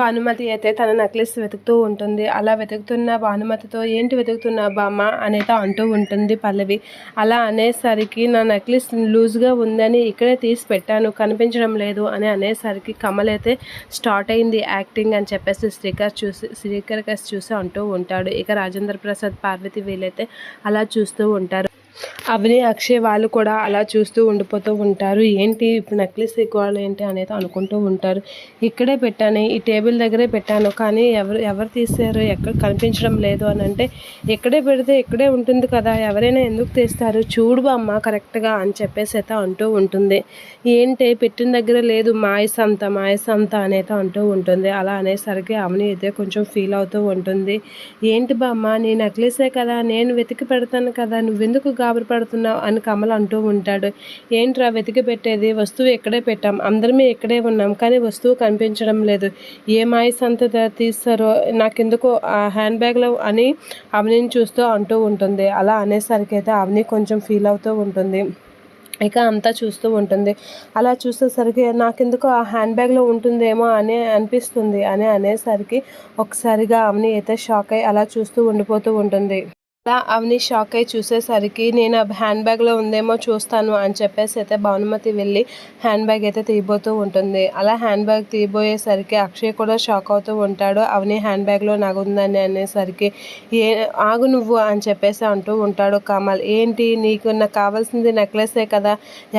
భానుమతి అయితే తన నెక్లెస్ వెతుకుతూ ఉంటుంది. అలా వెతుకుతున్న భానుమతితో ఏంటి వెతుకుతున్నావు బామ్మ అనేది అంటూ ఉంటుంది పల్లవి. అలా అనేసరికి నా నెక్లెస్ లూజ్గా ఉందని ఇక్కడే తీసి పెట్టాను, కనిపించడం లేదు అని అనేసరికి కమల్ అయితే స్టార్ట్ అయింది యాక్టింగ్ అని చెప్పేసి శ్రీకర్ చూసి అంటూ ఉంటాడు. ఇక రాజేంద్ర ప్రసాద్, పార్వతి వీళ్ళైతే అలా చూస్తూ ఉంటారు. అవని, అక్షయ్ వాళ్ళు కూడా అలా చూస్తూ ఉండిపోతూ ఉంటారు. ఏంటి ఇప్పుడు నెక్లెస్ ఎక్కువాలి ఏంటి అనేది అనుకుంటూ ఉంటారు. ఇక్కడే పెట్టాను, ఈ టేబుల్ దగ్గరే పెట్టాను, కానీ ఎవరు తీసారు, ఎక్కడ కనిపించడం లేదు అని అంటే, ఇక్కడే పెడితే ఇక్కడే ఉంటుంది కదా, ఎవరైనా ఎందుకు తీస్తారు, చూడు బామ్మ కరెక్ట్గా అని చెప్పేసి అయితే అంటూ ఉంటుంది. ఏంటి పెట్టిన దగ్గర లేదు, మాయసంత అనేది అంటూ ఉంటుంది. అలా అనేసరికి అవని అయితే కొంచెం ఫీల్ అవుతూ ఉంటుంది. ఏంటి బామ్మ నీ నెక్లెసే కదా, నేను వెతికి పెడతాను కదా, నువ్వెందుకు గాబరి పడుతున్నావు అని కమల్ అంటూ ఉంటాడు. ఏంట్రా వెతికి పెట్టేది, వస్తువు ఎక్కడే పెట్టాం, అందరమే ఇక్కడే ఉన్నాం, కానీ వస్తువు కనిపించడం లేదు, ఏ మాయస్ అంత తీస్తారో నాకెందుకో ఆ హ్యాండ్ బ్యాగ్లో అని అవనిని చూస్తూ అంటూ ఉంటుంది. అలా అనేసరికి అయితే అవని కొంచెం ఫీల్ అవుతూ ఉంటుంది. ఇక అంతా చూస్తూ ఉంటుంది. అలా చూసేసరికి నాకెందుకో ఆ హ్యాండ్ బ్యాగ్లో ఉంటుందేమో అని అనిపిస్తుంది అని అనేసరికి ఒకసారిగా అవని అయితే షాక్ అయ్యి అలా చూస్తూ ఉండిపోతూ ఉంటుంది. అలా అవని షాక్ అయ్యి చూసేసరికి నేను ఆ హ్యాండ్ బ్యాగ్లో ఉందేమో చూస్తాను అని చెప్పేసి అయితే భానుమతి వెళ్ళి హ్యాండ్ బ్యాగ్ అయితే తీయబోతూ ఉంటుంది. అలా హ్యాండ్ బ్యాగ్ తీయబోయేసరికి అక్షయ్ కూడా షాక్ అవుతూ ఉంటాడు. అవని హ్యాండ్ బ్యాగ్లో నగుందని అనేసరికి ఆగు నువ్వు అని చెప్పేసి అంటూ ఉంటాడు కమల్. ఏంటి నీకు నాకు కావాల్సింది నెక్లెసే కదా,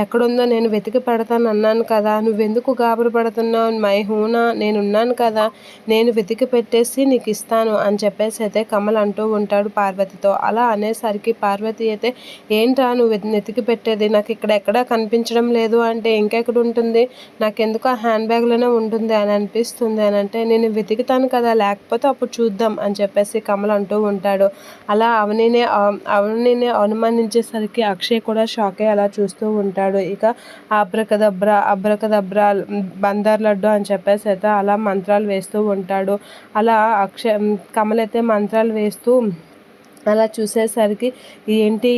ఎక్కడుందో నేను వెతికి పెడతాను అన్నాను కదా, నువ్వెందుకు గాబరు పడుతున్నావు, మై హూనా నేనున్నాను కదా, నేను వెతికి పెట్టేసి నీకు ఇస్తాను అని చెప్పేసి అయితే కమల్ అంటూ ఉంటాడు పార్వతితో. అలా అనేసరికి పార్వతి అయితే ఏంట్రా నువ్వు వెతికి పెట్టేది, నాకు ఇక్కడ ఎక్కడా కనిపించడం లేదు అంటే ఇంకెక్కడ ఉంటుంది, నాకెందుకు ఆ హ్యాండ్ బ్యాగ్లోనే ఉంటుంది అని అనిపిస్తుంది అని అంటే, నేను వెతుకుతాను కదా, లేకపోతే అప్పుడు చూద్దాం అని చెప్పేసి కమల్ అంటూ ఉంటాడు. అలా అవనినే అనుమానించేసరికి అక్షయ్ కూడా షాక్ అయ్యి అలా చూస్తూ ఉంటాడు. ఇక అబ్రకదబ్రా బందర్ లడ్డు అని చెప్పేసి అయితే అలా మంత్రాలు వేస్తూ ఉంటాడు. అలా కమల్ అయితే మంత్రాలు వేస్తూ అలా చూసేసరికి ఏంటి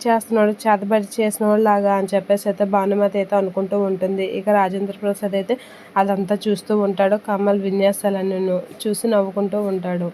చేస్తున్నాడు, చేతబడి చేసినోడు లాగా అని చెప్పేసి అయితే భానుమతి అయితే అనుకుంటూ ఉంటుంది. ఇక రాజేంద్ర ప్రసాద్ అయితే అదంతా చూస్తూ ఉంటాడు. కమల్ విన్యాసాలను చూసి నవ్వుకుంటూ ఉంటాడు.